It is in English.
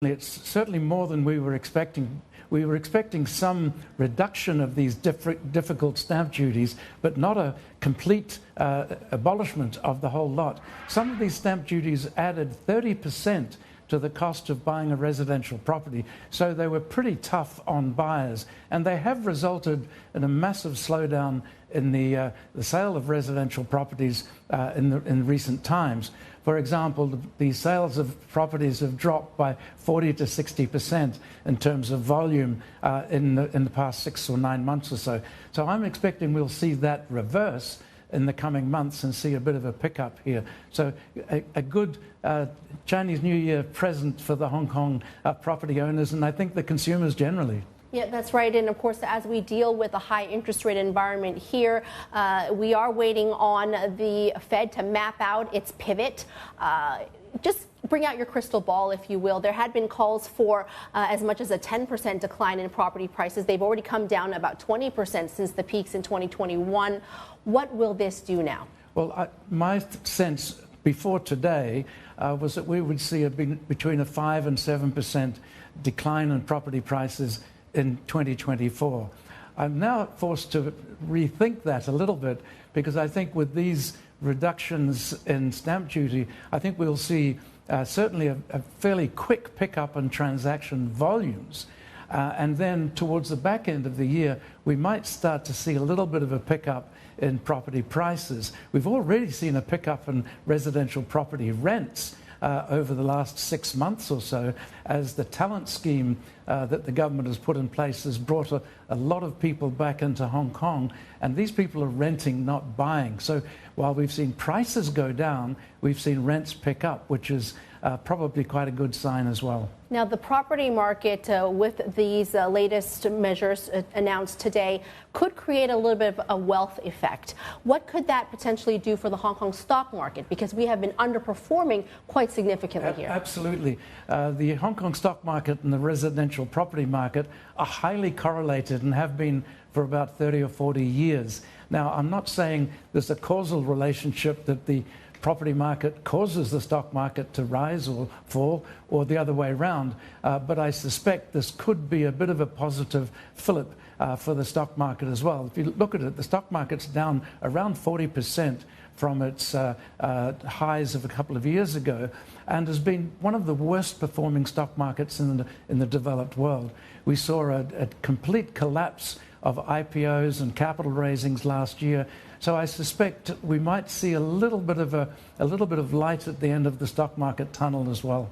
It's certainly more than we were expecting. We were expecting some reduction of these difficult stamp duties, but not a complete abolishment of the whole lot. Some of these stamp duties added 30% to the cost of buying a residential property, so they were pretty tough on buyers, and they have resulted in a massive slowdown in the sale of residential properties in recent times. For example, the sales of properties have dropped by 40 to 60% in terms of volume in the past 6 or 9 months or so. So I'm expecting we'll see that reverse in the coming months and see a bit of a pickup here. So a good Chinese New Year present for the Hong Kong property owners, and I think the consumers generally. Yeah, that's right. And of course, as we deal with a high interest rate environment here, we are waiting on the Fed to map out its pivot. Just bring out your crystal ball, if you will. There had been calls for as much as a 10% decline in property prices. They've already come down about 20% since the peaks in 2021. What will this do now? Well, my sense before today was that we would see between a 5 and 7% decline in property prices in 2024. I'm now forced to rethink that a little bit, because I think with these reductions in stamp duty, I think we'll see certainly a fairly quick pickup in transaction volumes. And then towards the back end of the year, we might start to see a little bit of a pickup in property prices. We've already seen a pickup in residential property rents over the last 6 months or so, as the talent scheme that the government has put in place has brought a lot of people back into Hong Kong, and these people are renting, not buying. So while we've seen prices go down, we've seen rents pick up, which is probably quite a good sign as well. Now, the property market, with these latest measures announced today, could create a little bit of a wealth effect. What could that potentially do for the Hong Kong stock market? Because we have been underperforming quite significantly here. Absolutely. The Hong Kong stock market and the residential property market are highly correlated and have been for about 30 or 40 years. Now, I'm not saying there's a causal relationship that the property market causes the stock market to rise or fall, or the other way around, but I suspect this could be a bit of a positive fillip for the stock market as well. If you look at it, the stock market's down around 40% from its highs of a couple of years ago, and has been one of the worst performing stock markets in the developed world. We saw a complete collapse of IPOs and capital raisings last year. So I suspect we might see a little bit of light at the end of the stock market tunnel as well.